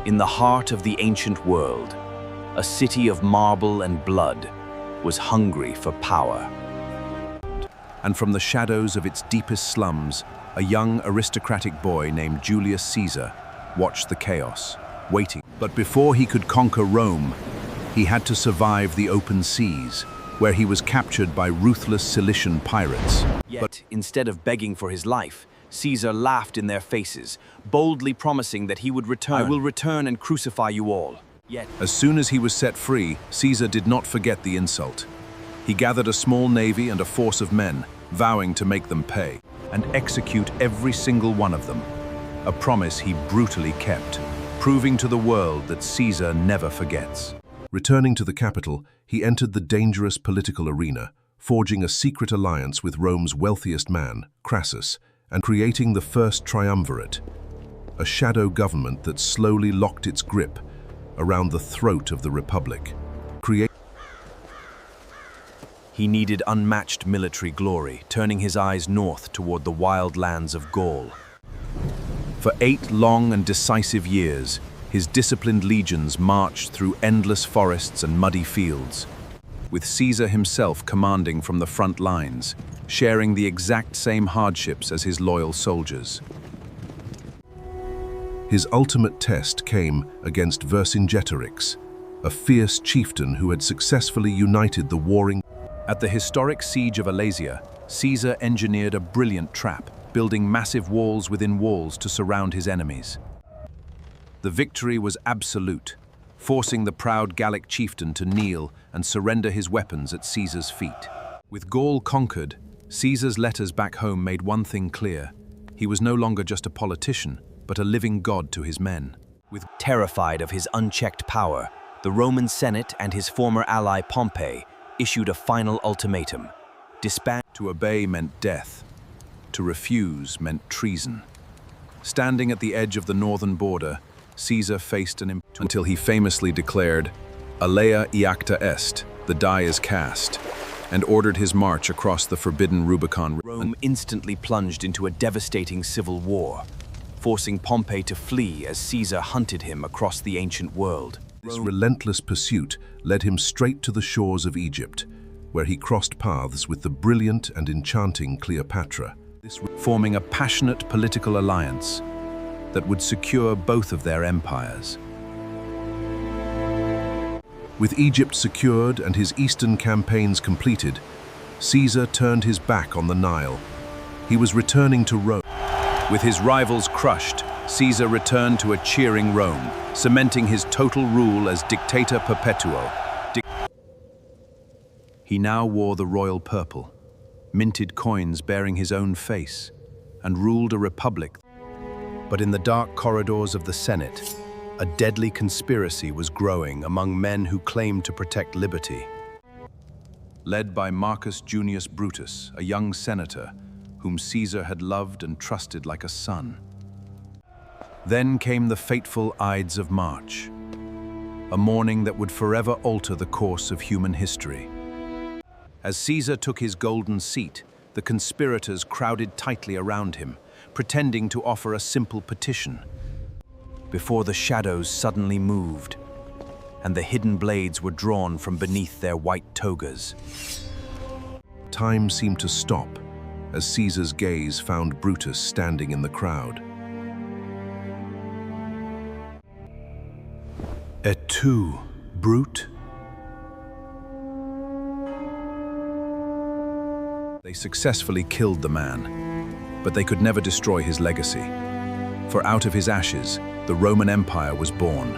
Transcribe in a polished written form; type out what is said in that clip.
In the heart of the ancient world, a city of marble and blood was hungry for power. And from the shadows of its deepest slums, a young aristocratic boy named Julius Caesar watched the chaos, waiting. But before he could conquer Rome, he had to survive the open seas, where he was captured by ruthless Cilician pirates. But instead of begging for his life, Caesar laughed in their faces, boldly promising that he would return. "I will return and crucify you all." Yet, as soon as he was set free, Caesar did not forget the insult. He gathered a small navy and a force of men, vowing to make them pay and execute every single one of them, a promise he brutally kept, proving to the world that Caesar never forgets. Returning to the capital, he entered the dangerous political arena, forging a secret alliance with Rome's wealthiest man, Crassus, and creating the first triumvirate, a shadow government that slowly locked its grip around the throat of the Republic. He needed unmatched military glory, turning his eyes north toward the wild lands of Gaul. For 8 long and decisive years, his disciplined legions marched through endless forests and muddy fields, with Caesar himself commanding from the front lines, sharing the exact same hardships as his loyal soldiers. His ultimate test came against Vercingetorix, a fierce chieftain who had successfully united the warring. At the historic siege of Alesia, Caesar engineered a brilliant trap, building massive walls within walls to surround his enemies. The victory was absolute, forcing the proud Gallic chieftain to kneel and surrender his weapons at Caesar's feet. With Gaul conquered, Caesar's letters back home made one thing clear: he was no longer just a politician, but a living god to his men. Terrified of his unchecked power, the Roman Senate and his former ally Pompey issued a final ultimatum. To obey meant death. To refuse meant treason. Standing at the edge of the northern border, Caesar faced until he famously declared, "Alea iacta est," the die is cast, and ordered his march across the forbidden Rubicon. Rome instantly plunged into a devastating civil war, forcing Pompey to flee as Caesar hunted him across the ancient world. This relentless pursuit led him straight to the shores of Egypt, where he crossed paths with the brilliant and enchanting Cleopatra, forming a passionate political alliance that would secure both of their empires. With Egypt secured and his eastern campaigns completed, Caesar turned his back on the Nile. He was returning to Rome. With his rivals crushed, Caesar returned to a cheering Rome, cementing his total rule as dictator perpetuo. He now wore the royal purple, minted coins bearing his own face, and ruled a republic. But in the dark corridors of the Senate, a deadly conspiracy was growing among men who claimed to protect liberty. Led by Marcus Junius Brutus, a young senator whom Caesar had loved and trusted like a son. Then came the fateful Ides of March, a morning that would forever alter the course of human history. As Caesar took his golden seat, the conspirators crowded tightly around him, pretending to offer a simple petition. Before the shadows suddenly moved, and the hidden blades were drawn from beneath their white togas. Time seemed to stop as Caesar's gaze found Brutus standing in the crowd. Et tu, Brute? They successfully killed the man, but they could never destroy his legacy. For out of his ashes, the Roman Empire was born.